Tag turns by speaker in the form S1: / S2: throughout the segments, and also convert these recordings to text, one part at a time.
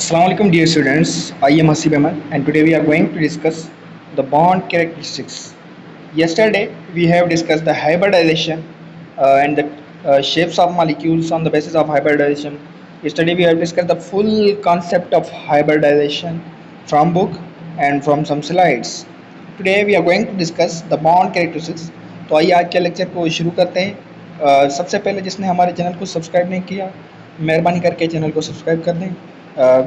S1: Assalamu alaikum dear students, I am Hasib Ahmed and today we are going to discuss the bond characteristics. Yesterday we have discussed the hybridization and the shapes of molecules on the basis of hybridization. Yesterday we have discussed the full concept of hybridization from book and from some slides. Today we are going to discuss the bond characteristics. तो आइए आज के lecture को शुरू करते हैं। सबसे पहले जिसने हमारे चैनल को सब्सक्राइब नहीं किया, मेहरबानी करके चैनल को सब्सक्राइब कर दें,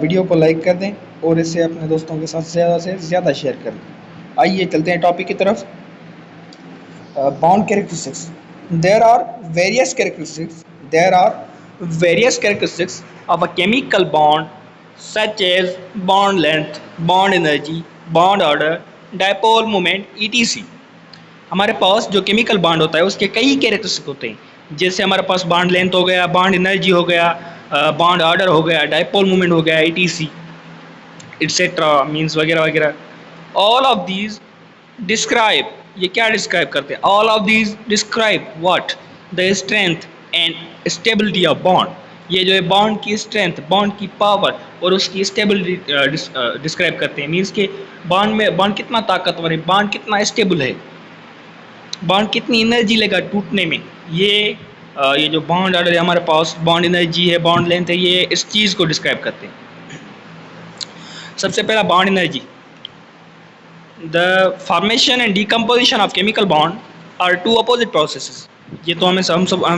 S1: वीडियो को लाइक कर दें और इसे अपने दोस्तों के साथ ज़्यादा से ज़्यादा शेयर कर दें। आइए चलते हैं टॉपिक की तरफ। Bond characteristics, there are various characteristics there are various characteristics of a chemical bond such as bond length, bond energy, bond order, dipole moment etc. हमारे पास जो केमिकल बॉन्ड होता है उसके कई कैरेक्टरिस्टिक होते हैं, जैसे हमारे पास बॉन्ड लेंथ हो गया, बॉन्ड एनर्जी हो गया, बॉन्ड ऑर्डर हो गया, डायपोल मोमेंट हो गया, ईटीसी एटसेट्रा मींस वगैरह वगैरह। ऑल ऑफ दीज डिस्क्राइब, ये क्या डिस्क्राइब करते हैं? All of these describe what? The strength and stability of bond. ये जो है बॉन्ड की स्ट्रेंथ, बॉन्ड की पावर और उसकी स्टेबिलिटी डिस्क्राइब करते हैं। मींस के बॉन्ड में बॉन्ड कितना ताकतवर है, बॉन्ड कितना स्टेबल है, बॉन्ड कितनी एनर्जी लेगा टूटने में। ये जो बॉन्ड ऑर्डर है हमारे पास, बॉन्ड एनर्जी है, बॉन्ड लेंथ है, ये इस चीज़ को डिस्क्राइब करते हैं। सबसे पहला bond energy. The formation and decomposition of chemical bond are two opposite processes. ये तो हमें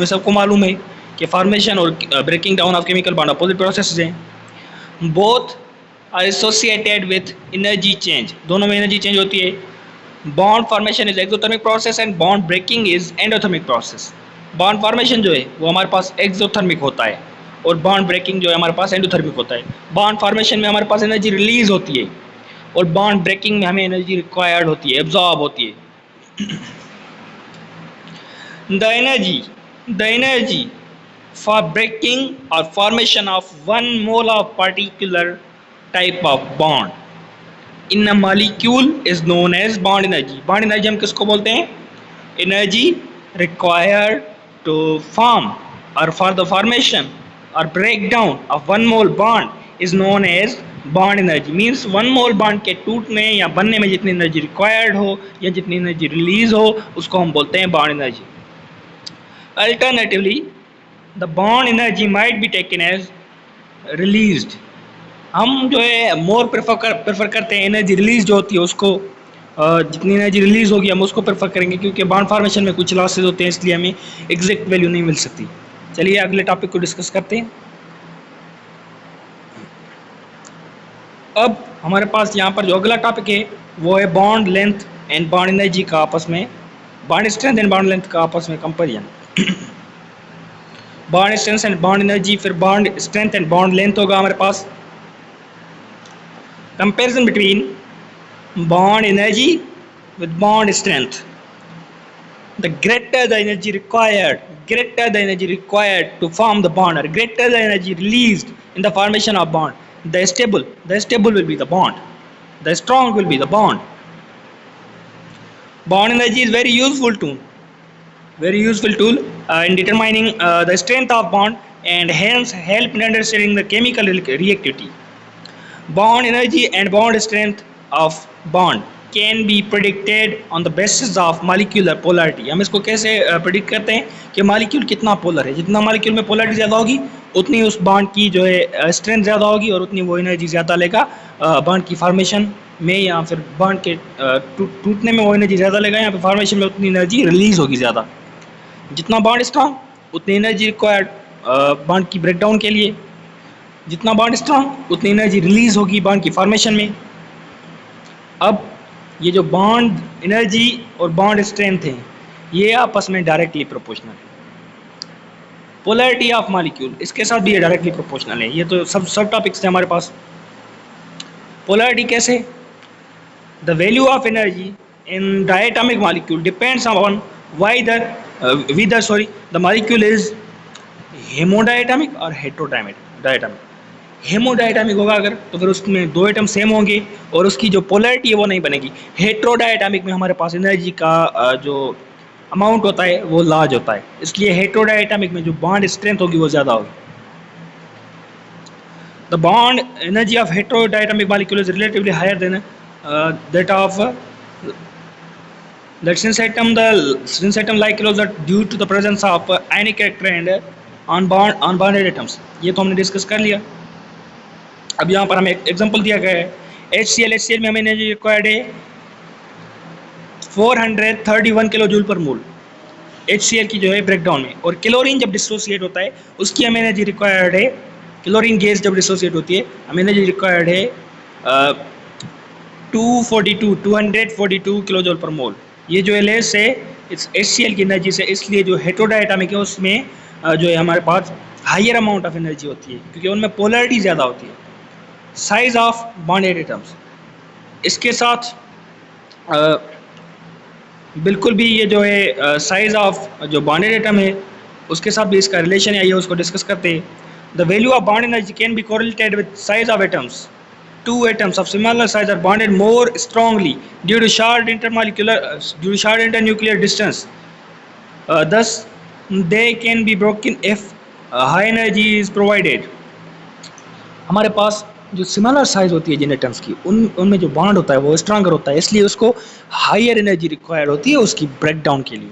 S1: सबको मालूम है कि फॉर्मेशन और breaking down of chemical bond opposite processes हैं। Both are associated with energy change, दोनों में एनर्जी चेंज होती है। Bond formation is exothermic process and bond breaking is endothermic process. Bond formation जो है वो हमारे पास एक्सोथर्मिक होता है और बॉन्ड ब्रेकिंग जो है हमारे पास एंडोथर्मिक होता है। बॉन्ड फॉर्मेशन में हमारे पास एनर्जी रिलीज होती है और बॉन्ड ब्रेकिंग में हमें एनर्जी रिक्वायर्ड होती है, एब्जॉर्ब होती है। द एनर्जी फॉर ब्रेकिंग और formation of 1 mole of particular type of bond in a molecule is known as bond energy. Bond energy हम किसको बोलते हैं? एनर्जी रिक्वायर्ड टू फॉर्म और फॉर द फॉर्मेशन और break down of 1 mole bond is known as bond energy. Means 1 mole bond के टूटने या बनने में जितनी एनर्जी रिक्वायर्ड हो या जितनी एनर्जी रिलीज हो उसको हम बोलते हैं bond energy. Alternatively the bond energy might be taken as released. हम जो है मोर प्रेफर करते हैं एनर्जी रिलीज जो होती है उसको, जितनी एनर्जी रिलीज होगी हम उसको प्रेफर करेंगे, क्योंकि बॉन्ड फॉर्मेशन में कुछ लॉसेज होते हैं इसलिए हमें एग्जैक्ट वैल्यू नहीं मिल सकती। चलिए अगले टॉपिक को डिस्कस करते हैं। अब हमारे पास यहाँ पर जो अगला टॉपिक है वो है bond length and bond energy का आपस में, bond strength and bond length का आपस में comparison. Bond strength and bond energy, फिर bond strength and bond length होगा हमारे पास। Comparison between bond energy with bond strength. The greater the energy required to form the bond, or greater the energy released in the formation of bond, the stable will be the bond, the strong will be the bond. Bond energy is very useful tool in determining the strength of bond and hence help in understanding the chemical reactivity. Bond energy and bond strength of bond can be predicted on the basis of molecular polarity. हम इसको कैसे predict करते हैं कि molecule कितना polar है। जितना molecule में पोलरिटी ज़्यादा होगी उतनी उस बॉन्ड की जो है स्ट्रेंथ ज़्यादा होगी और उतनी वो एनर्जी ज़्यादा लेगा बॉन्ड की फॉर्मेशन में, या फिर बॉन्ड के टूटने में वो एनर्जी ज़्यादा लेगा, या फिर फॉर्मेशन में उतनी एनर्जी रिलीज होगी ज़्यादा। जितना बॉन्ड स्ट्रॉन्ग उतनी एनर्जी रिक्वायर्ड बॉन्ड की ब्रेकडाउन के लिए, जितना बॉन्ड स्ट्रॉन्ग उतनी एनर्जी रिलीज होगी बॉन्ड की फॉर्मेशन में। अब ये जो बॉन्ड एनर्जी और बॉन्ड स्ट्रेंथ है ये आपस में डायरेक्टली प्रोपोर्शनल है। पोलैरिटी ऑफ मॉलिक्यूल इसके साथ भी ये डायरेक्टली प्रोपोर्शनल है। ये तो सब टॉपिक्स थे हमारे पास। पोलैरिटी कैसे? The value of energy in diatomic molecule depends on whether the molecule is homodiatomic और हेटेरोडायटोमिक। हेमोडायटोमिक होगा अगर तो फिर उसमें 2 एटम सेम होंगे और उसकी जो पोलैरिटी है वो नहीं बनेगी। हेटेरोडायटोमिक में हमारे पास एनर्जी का जो अमाउंट होता है वो लार्ज होता है, इसलिए हेटेरोडायटोमिक में जो बॉन्ड स्ट्रेंथ होगी वो ज़्यादा होगी।
S2: The bond energy of heterodiatomic molecule is relatively higher than that of that since atom like closure due to the presence of ionic character and unbonded atoms. ये तो हमने डिस्कस कर लिया. अब यहाँ पर हमें एक एग्जांपल दिया गया है HCl में हमें एनर्जी रिक्वायर्ड है 431 किलो जूल पर मोल HCl की जो है ब्रेकडाउन में. और क्लोरीन जब डिसोसिएट होता है उसकी हमें एनर्जी रिक्वायर्ड है, क्लोरीन गैस जब डिसोसिएट होती है हमें एनर्जी रिक्वायर्ड है 242 किलो जूल पर मोल. ये जो है लेस है इस HCl की एनर्जी से, इसलिए जो हेटेरोडायटॉमिक है उसमें जो है हमारे पास हायर अमाउंट ऑफ एनर्जी होती है क्योंकि उनमें पोलैरिटी ज़्यादा होती है. साइज ऑफ बॉन्डेड एटम्स, इसके साथ बिल्कुल भी ये जो है साइज ऑफ जो बॉन्डेड एटम है उसके साथ भी इसका रिलेशन है, ये उसको डिस्कस करते हैं. The value of bond energy can be correlated with size of atoms. Two atoms of similar size are bonded more strongly due to short internuclear distance. Thus, they can be broken if high energy is provided. हमारे पास जो similar size होती है जिन atoms की उनमें जो bond होता है वो स्ट्रांगर होता है, इसलिए उसको हायर एनर्जी रिक्वायर्ड होती है उसकी ब्रेकडाउन के लिए.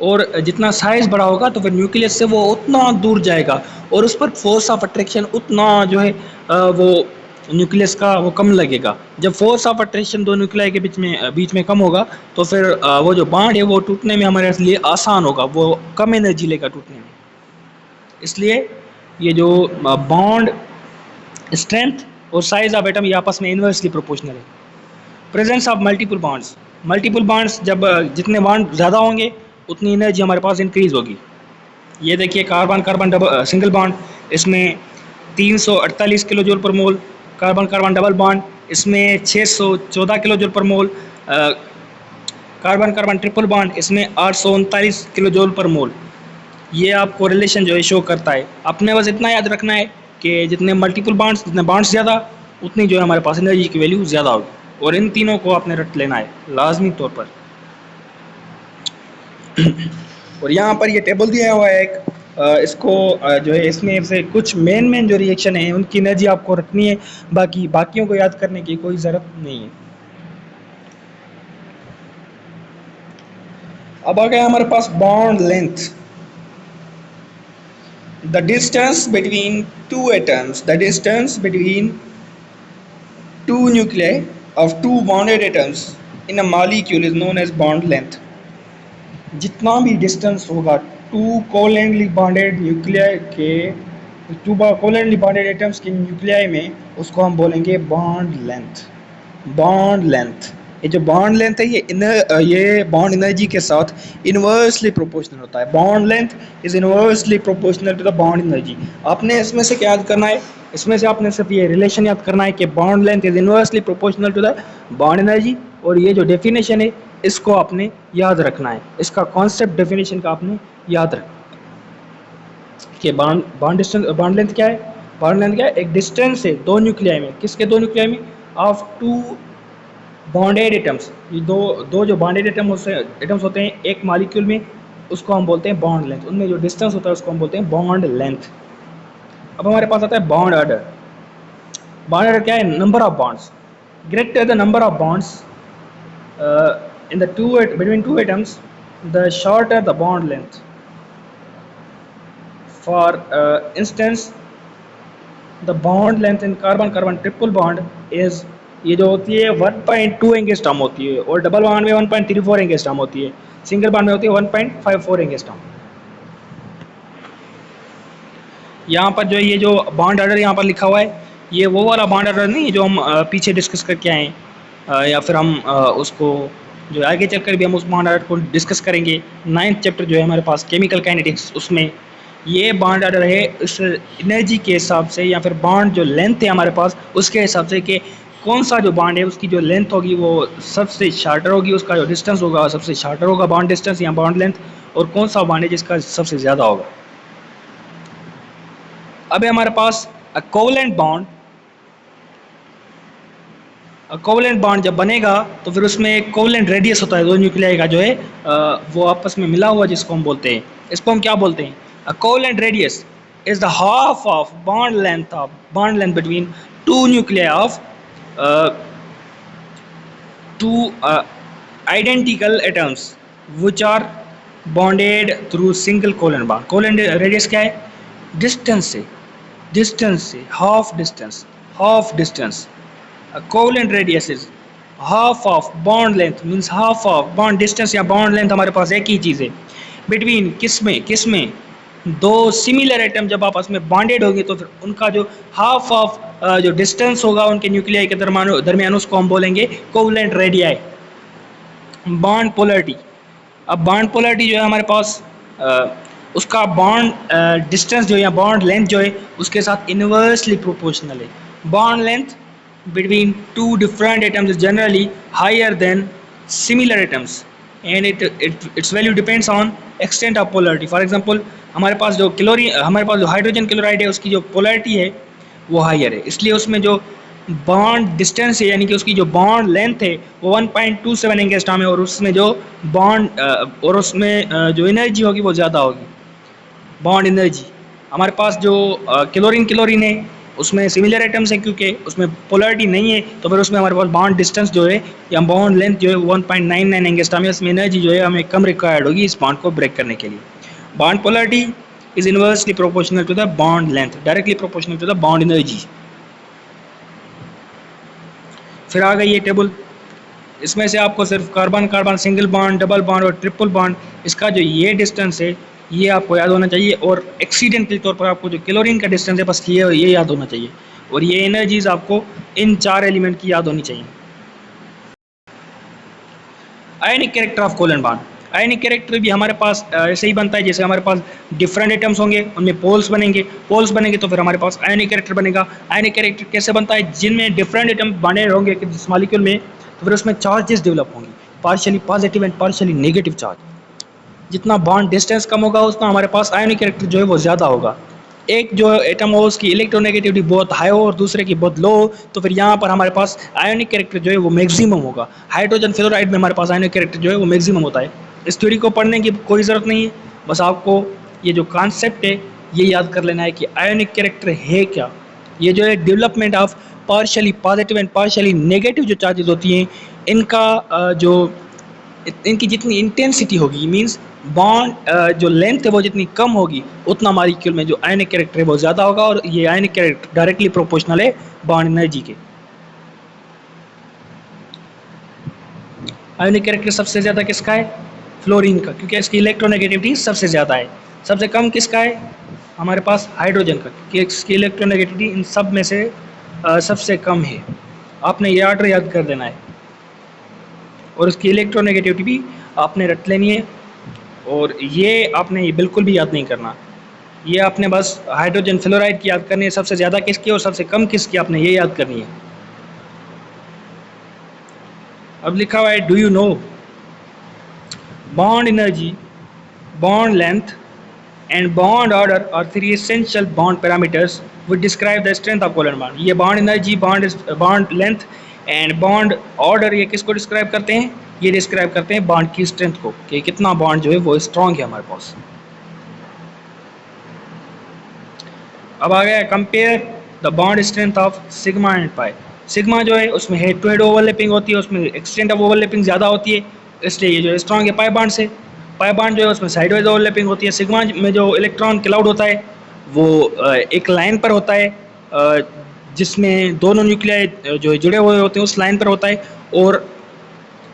S2: और जितना साइज बड़ा होगा तो फिर न्यूक्लियस से वो उतना दूर जाएगा और उस पर फोर्स ऑफ अट्रैक्शन उतना जो है वो न्यूक्लियस का वो कम लगेगा. जब फोर्स ऑफ अट्रैक्शन दो न्यूक्लियाई के बीच में कम होगा तो फिर वो जो बॉन्ड है वो टूटने में हमारे लिए आसान होगा, वो कम एनर्जी लेगा टूटने में. इसलिए ये जो बॉन्ड स्ट्रेंथ और साइज ऑफ एटम ये आपस में इन्वर्सली प्रोपोर्शनल है. प्रेजेंस ऑफ मल्टीपल बॉन्ड्स, जब जितने बॉन्ड ज़्यादा होंगे उतनी एनर्जी हमारे पास इंक्रीज होगी. ये देखिए कार्बन कार्बन सिंगल बॉन्ड, इसमें 348 किलो जूल पर मोल. कार्बन कार्बन डबल बॉन्ड, इसमें 614 किलो जूल पर मोल. कार्बन कार्बन ट्रिपल बॉन्ड, इसमें 839 किलो जूल पर मोल. ये आपको रिलेशन जो है शो करता है. आपने बस इतना याद रखना है कि जितने मल्टीपल बॉन्ड्स, जितने बॉन्ड्स ज़्यादा उतनी जो है हमारे पास एनर्जी की वैल्यू ज़्यादा होगी. और इन तीनों को आपने रट लेना है लाजमी तौर पर. और यहाँ पर ये टेबल दिया हुआ है एक, इसको जो है इसमें से कुछ मेन जो रिएक्शन है उनकी एनर्जी आपको रखनी है, बाकियों को याद करने की कोई ज़रूरत नहीं है. अब आ गया हमारे पास bond length. The distance between two atoms, the distance between two nuclei of two bonded atoms in a molecule is known as bond length. जितना भी डिस्टेंस होगा टू कोवैलेंटली बॉन्डेड न्यूक्लियाई के, टू कोवैलेंटली बॉन्डेड एटम्स के nuclei में, उसको हम बोलेंगे bond length. Bond length, ये जो बॉन्ड लेंथ है ये बॉन्ड एनर्जी के साथ इन्वर्सली प्रोपोर्शनल होता है. Bond length is inversely proportional to the bond energy. आपने इसमें से क्या याद करना है, इसमें से आपने सिर्फ ये रिलेशन याद करना है कि bond length is inversely proportional to the bond energy. और ये जो डेफिनेशन है इसको आपने याद रखना है, इसका कॉन्सेप्ट डेफिनेशन का आपने याद रखना कि बॉन्ड लेंथ क्या है. बॉन्ड लेंथ क्या है, एक डिस्टेंस है दो न्यूक्लियाई में. किसके दो न्यूक्लियाई में? Of two bonded atoms. ये दो जो बॉन्डेड एटम्स होते हैं एक मॉलिक्यूल में, उसको हम बोलते हैं बॉन्ड लेंथ. उनमें जो डिस्टेंस होता है उसको हम बोलते हैं बॉन्ड लेंथ. अब हमारे पास आता है बॉन्ड ऑर्डर. बॉन्ड ऑर्डर क्या है? Number of bonds. Greater the number of bonds in the between two atoms, the shorter the bond length. For instance, the bond length in carbon-carbon triple bond is, ये जो होती है 1.2 angstrom होती है और double bond में 1.34 angstrom होती है. सिंगल बॉन्ड में होती है 1.54 एंगस्ट्रॉम. यहाँ पर जो ये जो बॉन्ड ऑर्डर यहाँ पर लिखा हुआ है ये वो वाला बॉन्ड ऑर्डर नहीं जो हम पीछे डिस्कस करके आए हैं, या फिर हम उसको जो आगे चलकर भी हम उस बॉन्ड ऑर्डर को डिस्कस करेंगे. 9th चैप्टर जो है हमारे पास केमिकल काइनेटिक्स, उसमें ये बॉन्ड ऑर्डर है उस एनर्जी के हिसाब से या फिर बॉन्ड जो लेंथ है हमारे पास उसके हिसाब से कि कौन सा जो बॉन्ड है उसकी जो लेंथ होगी वो सबसे शार्टर होगी, उसका जो डिस्टेंस होगा सबसे शार्टर होगा बॉन्ड डिस्टेंस या बॉन्ड लेंथ, और कौन सा बॉन्ड है जिसका सबसे ज़्यादा होगा. अब है हमारे पास कोवैलेंट बॉन्ड. कोवैलेंट बॉन्ड जब बनेगा तो फिर उसमें एक कोवैलेंट रेडियस होता है दो न्यूक्लियाई का जो है वो आपस में मिला हुआ जिसको हम बोलते हैं, इसको हम क्या बोलते हैं? Covalent radius. is the half of bond length between two nuclei of uh, two identical atoms which are bonded through single covalent bond. Covalent radius क्या है? डिस्टेंस से half distance covalent radius is half of bond length means half of bond distance या bond length हमारे पास एक ही चीज़ है between किसमें दो similar atom जब आपस में बॉन्डेड होंगे तो फिर उनका जो हाफ ऑफ जो डिस्टेंस होगा उनके न्यूक्लियाई के दरमियान उसको हम बोलेंगे कोवलेंट रेडियाई. बॉन्ड पोलरिटी, अब बॉन्ड पोलरिटी जो है हमारे पास उसका बॉन्ड डिस्टेंस जो है या बॉन्ड लेंथ जो है उसके साथ इन्वर्सली प्रोपोर्शनल है. Bond length between two different atoms is generally higher than similar atoms and its value depends on extent of polarity. For example, हमारे पास जो हाइड्रोजन क्लोराइड है उसकी जो पोलरिटी है वो हायर है, इसलिए उसमें जो बॉन्ड डिस्टेंस है यानी कि उसकी जो बॉन्ड लेंथ है वो 1.27 एंगस्ट्रॉम है और उसमें जो बॉन्ड और उसमें जो एनर्जी होगी वो ज़्यादा होगी, बॉन्ड एनर्जी. हमारे पास जो क्लोरीन है उसमें सिमिलर एटम्स हैं क्योंकि उसमें पोलरिटी नहीं है तो फिर उसमें हमारे पास बॉन्ड डिस्टेंस जो है या बॉन्ड लेंथ जो है 1.99 एंगस्ट्रॉम है, उसमें एनर्जी जो है हमें कम रिक्वायर्ड होगी इस बॉन्ड को ब्रेक करने के लिए. Bond polarity is inversely proportional to the bond length, directly proportional to the bond energy. फिर आ गई ये टेबल, इसमें से आपको सिर्फ carbon single bond, double bond और ट्रिपल बॉन्ड इसका जो ये डिस्टेंस है ये आपको याद होना चाहिए और एक्सीडेंटल तौर पर आपको जो क्लोरीन का डिस्टेंस है बस ये याद होना चाहिए और ये एनर्जीज आपको इन चार एलिमेंट की याद होनी चाहिए. आयनिक character of covalent bond, ionic character भी हमारे पास ऐसे ही बनता है जैसे हमारे पास डिफरेंट एटम्स होंगे उनमें पोल्स बनेंगे तो फिर हमारे पास आयनिक कैरेक्टर बनेगा. आयनिक कैरेक्टर कैसे बनता है? जिनमें डिफरेंट एटम बने होंगे जिस मॉलिक्यूल में तो फिर उसमें चार्जेस डेवलप होंगी, partially positive and partially negative charge. जितना बॉन्ड डिस्टेंस कम होगा उतना हमारे पास आयनिक कैरेक्टर जो है वो ज़्यादा होगा. एक जो एटम हो उसकी इलेक्ट्रोनेगेटिविटी बहुत हाई हो और दूसरे की बहुत लो हो तो फिर यहाँ पर हमारे पास आयनिक कैरेक्टर जो है वो मैक्सिमम होगा. हाइड्रोजन फ्लोराइड में हमारे पास आयनिक कैरेक्टर जो है वो मैक्सिमम होता है. इस थ्योरी को पढ़ने की कोई ज़रूरत नहीं है, बस आपको ये जो कॉन्सेप्ट है ये याद कर लेना है कि आयनिक कैरेक्टर है क्या. ये जो है development of partially positive and partially negative जो चार्जेस होती हैं इनकी जितनी इंटेंसिटी होगी मींस बॉन्ड जो लेंथ है वो जितनी कम होगी उतना मॉलिक्यूल में जो आयनिक कैरेक्टर है वो ज़्यादा होगा और ये आयनिक कैरेक्टर डायरेक्टली प्रोपोर्शनल है बॉन्ड एनर्जी के. आयनिक कैरेक्टर सबसे ज़्यादा किसका है? फ्लोरीन का, क्योंकि इसकी इलेक्ट्रोनेगेटिविटी सबसे ज़्यादा है. सबसे कम किसका है? हमारे पास हाइड्रोजन का, क्योंकि इसकी इलेक्ट्रोनेगेटिविटी इन सब में से सबसे कम है. आपने ये ऑर्डर याद कर देना है और उसकी इलेक्ट्रोनेगेटिविटी भी आपने रट लेनी है और ये आपने ये बिल्कुल भी याद नहीं करना. ये आपने बस हाइड्रोजन फ्लोराइड की याद करनी है, सबसे ज़्यादा किसकी और सबसे कम किसकी आपने ये याद करनी है. अब लिखा हुआ है do you know bond energy, bond length and bond order are three essential bond parameters which describe the strength of covalent bond. ये bond energy, bond length and bond order ये किसको डिस्क्राइब करते हैं? ये डिस्क्राइब करते हैं bond की strength को कि कितना बॉन्ड जो है वो स्ट्रॉन्ग है हमारे पास. अब आ गया compare the bond strength of sigma and pi. Sigma जो है उसमें हेड टू हेड ओवरलैपिंग होती है, उसमें एक्सटेंट ऑफ ओवरलैपिंग ज़्यादा होती है इसलिए ये जो है स्ट्रॉन्ग है. पाई बॉन्ड से पाई बॉन्ड जो है उसमें साइडवाइज ओवरलैपिंग होती है. सिग्मा में जो इलेक्ट्रॉन क्लाउड होता है वो एक लाइन पर होता है जिसमें दोनों न्यूक्लियाई जो है जुड़े हुए होते हैं उस लाइन पर होता है और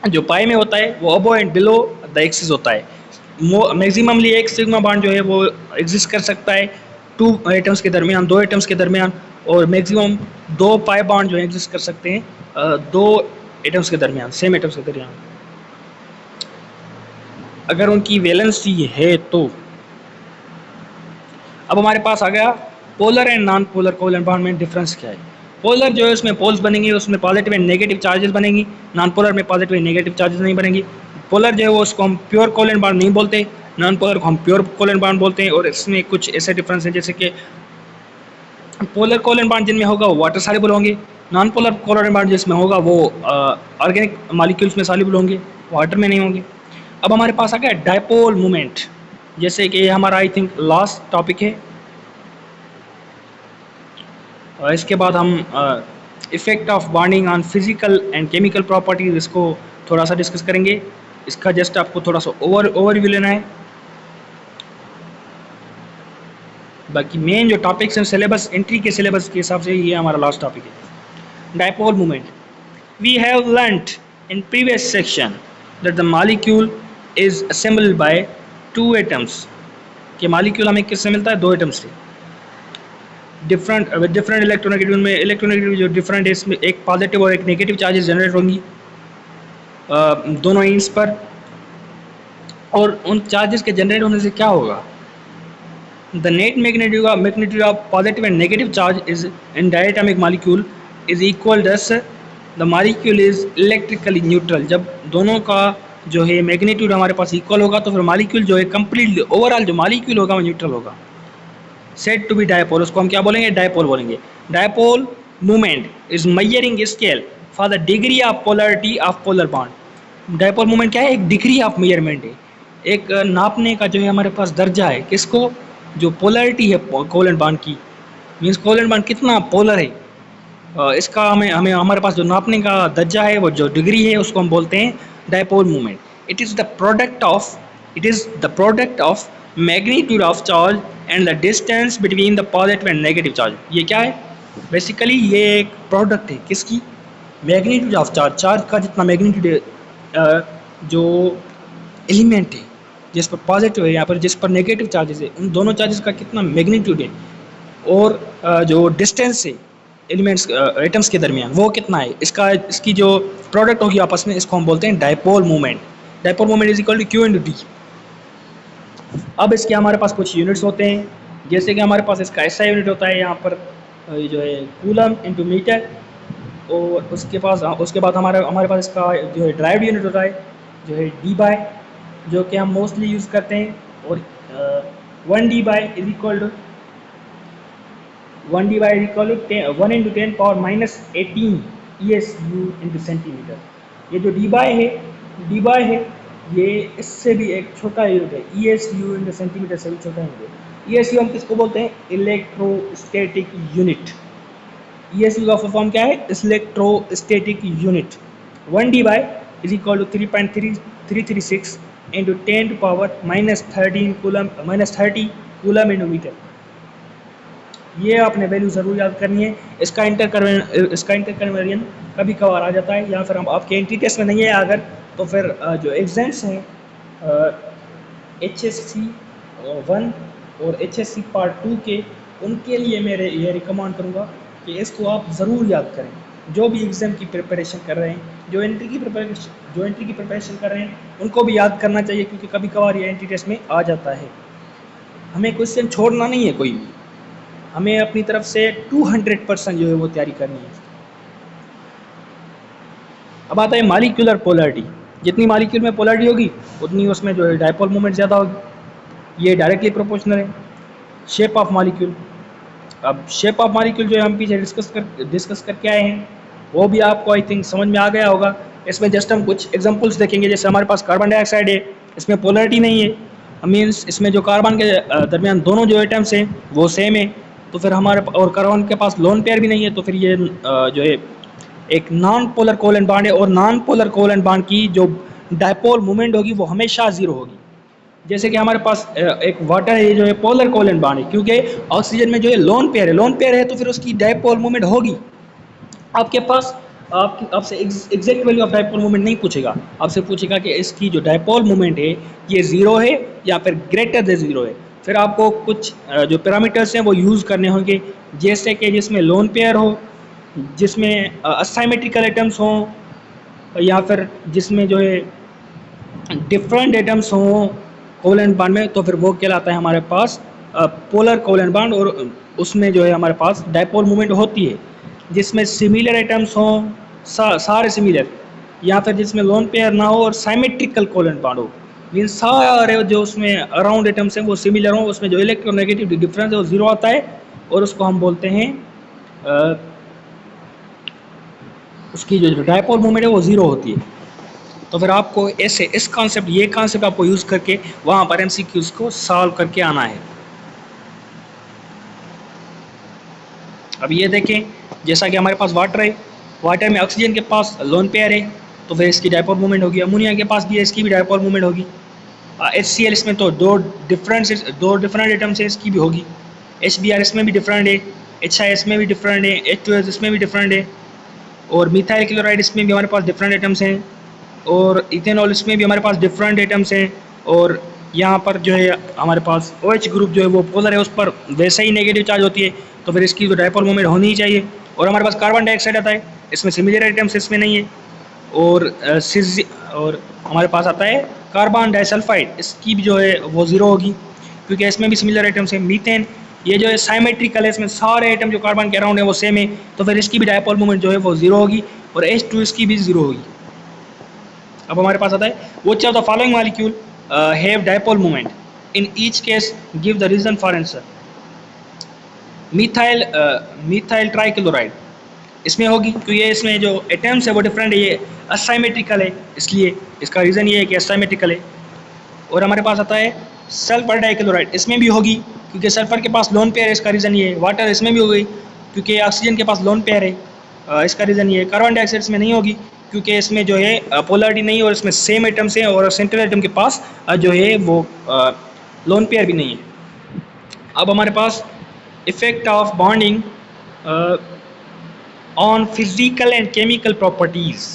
S2: जो पाई में होता है वो अबो एंड बिलो द एक्सिस होता है. मैक्सिममली एक सिग्मा बॉन्ड जो है वो एग्जिस्ट कर सकता है दो एटम्स के दरमियान और मैक्सिमम दो पाई बॉन्ड जो है एग्जिस्ट कर सकते हैं दो एटम्स के दरमियान, सेम एटम्स के दरमियान, अगर उनकी वैलेंसी है तो. अब हमारे पास आ गया polar and non polar covalent bond में डिफरेंस क्या है. पोलर जो है उसमें पोल्स बनेंगे, उसमें पॉजिटिव एंड नेगेटिव चार्जेस बनेंगी. नॉन पोलर में पॉजिटिव एंड नेगेटिव चार्जेस नहीं बनेंगी. पोलर जो है वो उसको हम प्योर कोवलेंट बॉन्ड नहीं बोलते, नॉन पोलर को हम प्योर कोवलेंट बॉन्ड बोलते हैं. और इसमें कुछ ऐसे डिफरेंस हैं जैसे कि पोलर कोवलेंट बॉन्ड जिनमें होगा वो वाटर सॉल्युबल होंगे, नॉन पोलर कोवलेंट बॉन्ड जिसमें होगा वो ऑर्गेनिक मॉलिक्यूल्स में सॉल्युबल होंगे, वाटर में नहीं होंगे. अब हमारे पास आ गया डायपोल मोमेंट, जैसे कि हमारा आई थिंक लास्ट टॉपिक है इसके बाद हम effect of bonding on physical and chemical properties इसको थोड़ा सा डिस्कस करेंगे। इसका जस्ट आपको थोड़ा सा ओवरव्यू लेना है। बाकी मेन जो टॉपिक्स हैं सिलेबस, एंट्री के सिलेबस के हिसाब से ये हमारा लास्ट टॉपिक है। Dipole moment, we have learned in previous section that the molecule is assembled by 2 atoms, कि मॉलिक्यूल हमें किससे मिलता है? 2 एटम्स से। डिफरेंट इलेक्ट्रोनेगेटिव में इलेक्ट्रोनेगेटिव जो डिफरेंट है, इसमें एक पॉजिटिव और एक नेगेटिव चार्जेस जनरेट होंगी दोनों एंड्स पर। और उन चार्जेस के जनरेट होने से क्या होगा? The net magnitude of positive and negative charge is in diatomic molecule is equal thus the molecule is electrically neutral. जब दोनों का जो है मैग्नीट्यूड हमारे पास इक्वल होगा तो फिर मॉलिक्यूल जो है कंप्लीटली ओवरऑल जो मॉलिक्यूल होगा वो न्यूट्रल होगा। सेड टू बी डायपोल, उसको हम क्या बोलेंगे? डायपोल बोलेंगे। Dipole movement is measuring scale for the degree of polarity of polar bond. Dipole movement क्या है? एक डिग्री ऑफ मेजरमेंट है, एक नापने का जो है हमारे पास दर्जा है। किसको? जो पोलरिटी है कोवेलेंट बॉन्ड की, मीन्स कोवेलेंट बॉन्ड कितना पोलर है, इसका हमें हमें हमारे पास जो नापने का दर्जा है, वो जो डिग्री है, उसको हम बोलते हैं dipole movement. It is the product of magnitude of charge and the distance between the positive and negative charge. ये क्या है? बेसिकली ये एक प्रोडक्ट है किसकी? मैग्नीट्यूड ऑफ चार्ज, चार्ज का जितना मैग्नीट्यूड है, जो एलिमेंट है जिस पर पॉजिटिव है, यहाँ पर जिस पर नेगेटिव चार्जेस है, उन दोनों चार्जेस का कितना मैग्नीट्यूड है, और जो डिस्टेंस है एलिमेंट्स एटम्स के दरमियान वो कितना है, इसकी जो प्रोडक्ट होगी आपस में, इसको हम बोलते हैं dipole movement. Dipole movement is equal to Q into D. अब इसके हमारे पास कुछ यूनिट्स होते हैं, जैसे कि हमारे पास इसका एसआई यूनिट होता है यहाँ पर, ये जो है कूलम इंटू मीटर, और उसके बाद हमारे पास इसका जो है ड्राइव्ड यूनिट होता है जो है डी बाय, जो कि हम मोस्टली यूज़ करते हैं। और 1 Debye is equal to 1 into 10 power minus 18 ESU into centimetre. ये जो डी बाय है ये इससे भी एक छोटा यूनिट है, ESU इंटू सेंटीमीटर से भी छोटा यूनिट है। ESU हम किसको बोलते हैं? Electrostatic unit. ESU का फुल फॉर्म क्या है? Electrostatic unit. 1 Debye is equal to 3.336 into 10 to power minus 30 coulomb into metre. ये आपने वैल्यू ज़रूर याद करनी है। इसका इंटरकन्वर्जन कभी कभार आ जाता है, या फिर हम आपके एंट्री टेस्ट में नहीं है अगर, तो फिर जो एग्जाम्स हैं HSC 1 और HSC पार्ट 2 के, उनके लिए मेरे ये रिकमेंड करूँगा कि इसको आप ज़रूर याद करें। जो भी एग्ज़ाम की प्रिपरेशन कर रहे हैं, जो एंट्री की प्रिपरेशन कर रहे हैं, उनको भी याद करना चाहिए, क्योंकि कभी कभार ये एंट्री टेस्ट में आ जाता है। हमें क्वेश्चन छोड़ना नहीं है कोई भी, हमें अपनी तरफ से 200% जो है वो तैयारी करनी है। अब आता है मॉलिक्यूलर पोलरिटी। जितनी मॉलिक्यूल में पोलरिटी होगी उतनी उसमें जो है डायपोल मोमेंट ज़्यादा होगी। ये डायरेक्टली प्रोपोर्शनल है। शेप ऑफ मॉलिक्यूल, अब शेप ऑफ मॉलिक्यूल जो है हम पीछे डिस्कस करके आए हैं, वो भी आपको आई थिंक समझ में आ गया होगा। इसमें जस्ट हम कुछ एग्जांपल्स देखेंगे। जैसे हमारे पास कार्बन डाइऑक्साइड है, इसमें पोलरिटी नहीं है, मीन्स इसमें जो कार्बन के दरमियान दोनों जो एटम्स हैं वो सेम है, तो फिर हमारे और कार्बन के पास लोन पेयर भी नहीं है, तो फिर ये जो है एक नॉन पोलर कोवेलेंट बॉन्ड है, और नॉन पोलर कोवेलेंट बॉन्ड की जो डायपोल मूवमेंट होगी वो हमेशा जीरो होगी। जैसे कि हमारे पास एक वाटर है जो है पोलर कोवेलेंट बॉन्ड है, क्योंकि ऑक्सीजन में जो है लोन पेयर है, तो फिर उसकी डायपोल मूवमेंट होगी। आपके पास आपसे exact value of dipole movement नहीं पूछेगा, आपसे पूछेगा कि इसकी जो डायपोल मूवमेंट है ये ज़ीरो है या फिर ग्रेटर देन ज़ीरो है। फिर आपको कुछ जो पैरामीटर्स हैं वो यूज़ करने होंगे, जैसे कि जिसमें लोन पेयर हो, जिसमें असाइमेट्रिकल एटम्स हों, या फिर जिसमें जो है डिफरेंट एटम्स हों कोवेलेंट बॉन्ड में, तो फिर वो कहलाता है हमारे पास पोलर कोवेलेंट बॉन्ड, और उसमें जो है हमारे पास डायपोल मूवमेंट होती है। जिसमें सिमिलर एटम्स हों, सारे सिमिलर, या फिर जिसमें लोन पेयर ना हो और साइमेट्रिकल कोवेलेंट बॉन्ड हो, मीन सारे जो उसमें अराउंड एटम्स हैं वो सिमिलर हों, उसमें जो इलेक्ट्रोनेगेटिव डिफरेंस है वो ज़ीरो आता है, और उसको हम बोलते हैं उसकी जो डायपोल मूवमेंट है वो ज़ीरो होती है। तो फिर आपको ऐसे ये कॉन्सेप्ट आपको यूज़ करके वहाँ पर MCQs को सॉल्व करके आना है। अब ये देखें, जैसा कि हमारे पास वाटर है, वाटर में ऑक्सीजन के पास लोन पेयर है तो फिर इसकी डायपोल मूवमेंट होगी। अमोनिया के पास भी है, इसकी भी डायपोल मूवमेंट होगी। HCl इसमें तो दो डिफरेंट एटम्स है, इसकी भी होगी। HBr इसमें भी डिफरेंट है, HI इसमें भी डिफरेंट है, H2S इसमें भी डिफरेंट है, और मिथाइल क्लोराइड इसमें भी हमारे पास डिफरेंट एटम्स हैं, और इथेनॉल इसमें भी हमारे पास डिफरेंट एटम्स हैं। और यहाँ पर जो है हमारे पास OH ग्रुप जो है वो पोलर है, उस पर वैसे ही नेगेटिव चार्ज होती है, तो फिर इसकी तो डायपोल मूवमेंट होनी ही चाहिए। और हमारे पास कार्बन डाइऑक्साइड आता है, इसमें सिमिलर एटम्स इसमें नहीं है। और हमारे पास आता है कार्बन डाइसल्फाइड, इसकी भी जो है वो ज़ीरो होगी क्योंकि इसमें भी सिमिलर एटम्स है। मीथेन ये जो है साइमेट्रिकल है, इसमें सारे एटम जो कार्बन के अराउंड है वो सेम है, तो फिर इसकी भी डायपोल मूवमेंट जो है वो ज़ीरो होगी, और H2 इसकी भी ज़ीरो होगी। अब हमारे पास आता है which of the following molecule have dipole movement, in each case give the reason for answer. Methyl trichloride इसमें होगी क्योंकि ये इसमें जो एटम्स है वो डिफरेंट है, ये असाइमेट्रिकल है, इसलिए इसका रीज़न ये है कि असाइमेट्रिकल है। और हमारे पास आता है सल्फर डाइक्लोराइड, इसमें भी होगी क्योंकि सल्फर के पास लोन पेयर है, इसका रीज़न ये है। वाटर इसमें भी होगी क्योंकि ऑक्सीजन के पास लोन पेयर है, इसका रीज़न ये है। कार्बन डाइऑक्साइड इसमें नहीं होगी क्योंकि इसमें जो है पोलरिटी नहीं है और इसमें सेम एटम्स हैं, और सेंट्रल एटम के पास जो है वो लोन पेयर भी नहीं है। अब हमारे पास effect of bonding on physical and chemical properties.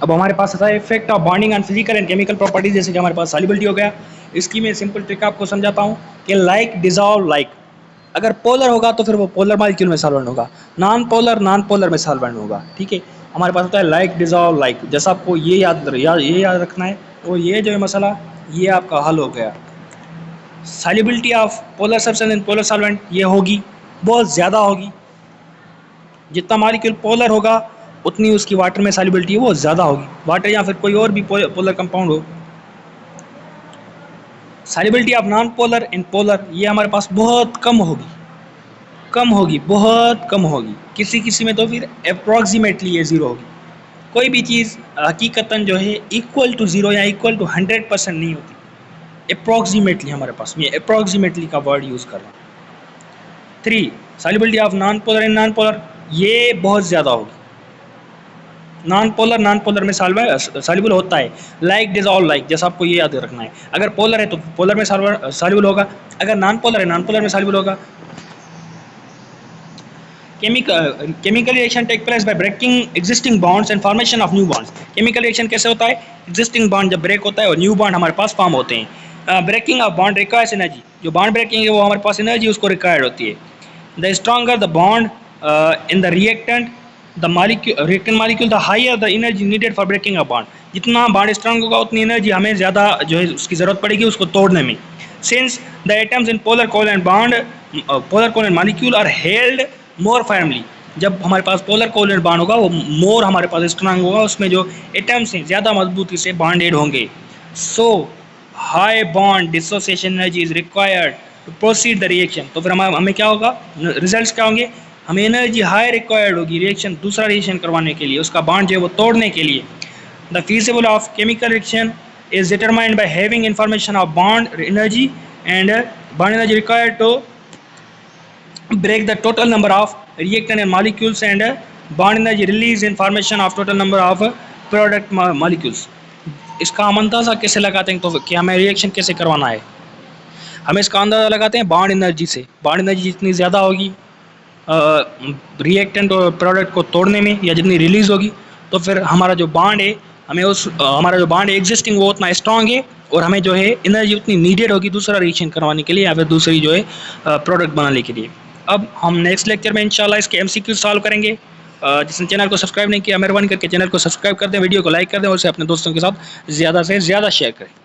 S2: अब हमारे पास आता है effect of bonding on physical and chemical properties. जैसे कि हमारे पास सॉल्युबिलिटी हो गया, इसकी मैं सिंपल ट्रिक आपको समझाता हूँ कि लाइक डिजॉल्व लाइक, अगर पोलर होगा तो फिर वो पोलर मॉलिक्यूल में सॉल्वेंट होगा, नॉन पोलर में सॉल्वेंट होगा। ठीक है, हमारे पास होता है लाइक डिजॉल्व लाइक। जैसा आपको ये याद रखना है, तो ये जो है मसला ये आपका हल हो गया। Solubility of polar substance in polar solvent ये होगी, बहुत ज़्यादा होगी। जितना मॉलिक्यूल पोलर होगा उतनी उसकी वाटर में सॉल्युबिलिटी वो ज़्यादा होगी, वाटर या फिर कोई और भी पोलर कंपाउंड हो। Solubility of non polar in polar ये हमारे पास बहुत कम होगी, बहुत कम होगी। किसी में तो फिर अप्रॉक्सीमेटली ये ज़ीरो होगी। कोई भी चीज़ हकीकतन जो है इक्वल टू ज़ीरो या इक्वल टू 100% नहीं होती, अप्रॉक्सीमेटली हमारे पास, मैं अप्रॉक्सीमेटली का वर्ड यूज़ कर रहा हूँ। 3 solubility of non polar in non polar ये बहुत ज़्यादा होगी। नॉन पोलर में सॉल्युबल होता है, लाइक डिजॉल्व लाइक, जैसा आपको ये याद रखना है। अगर पोलर है तो पोलर में सॉल्युबल होगा, अगर नॉन पोलर है नॉन पोलर में सॉल्युबल होगा। Chemical reaction take place by breaking existing bonds and formation of new bonds. Chemical reaction कैसे होता है, एग्जिस्टिंग बॉन्ड जब ब्रेक होता है और न्यू बॉन्ड हमारे पास फॉर्म होते हैं। Breaking of bond requires energy, जो बॉन्ड ब्रेकिंग है वो हमारे पास एनर्जी उसको रिक्वायर्ड होती है। The stronger the bond in the reactant reactant molecule, the higher the energy needed for breaking a bond। जितना बॉन्ड स्ट्रांग होगा उतनी एनर्जी हमें ज़्यादा जो है उसकी ज़रूरत पड़ेगी उसको तोड़ने में। Since the atoms in polar covalent molecule are held more firmly, जब हमारे पास पोलर कोवलेंट बॉन्ड होगा वो मोर हमारे पास स्ट्रांग होगा, उसमें जो एटम्स हैं ज़्यादा मजबूती से बॉन्डेड होंगे। So high bond dissociation energy is required to proceed the reaction। तो फिर हमें क्या होगा, रिजल्ट्स क्या होंगे, हमें एनर्जी हाई रिक्वायर्ड होगी रिएक्शन, दूसरा रिएक्शन करवाने के लिए, उसका बॉन्ड जो है वो तोड़ने के लिए। The feasible of chemical reaction is determined by having information of bond energy and bond energy required to break the total number of reactant and molecules and bond energy release in formation of total number of product molecules. इसका हम अंदाज़ा कैसे लगाते हैं, तो कि हमें reaction कैसे करवाना है, हमें इसका अंदाज़ा लगाते हैं बॉन्ड एनर्जी से। बॉन्ड एनर्जी जितनी ज़्यादा होगी रिएक्टेंट और प्रोडक्ट को तोड़ने में, या जितनी रिलीज़ होगी, तो फिर हमारा जो बॉन्ड है हमारा जो बॉन्ड है एग्जिस्टिंग वो उतना स्ट्रॉन्ग है, और हमें जो है एनर्जी उतनी नीडेड होगी दूसरा रिएक्शन करवाने के लिए या फिर दूसरी जो है प्रोडक्ट बनाने के लिए। अब हम नेक्स्ट लेक्चर में इंशाल्लाह इसके MCQ सॉल्व करेंगे। जिसने चैनल को सब्सक्राइब नहीं किया मेहरबानी करके चैनल को सब्सक्राइब कर दें, वीडियो को लाइक कर दें और इसे अपने दोस्तों के साथ ज़्यादा से ज़्यादा शेयर करें।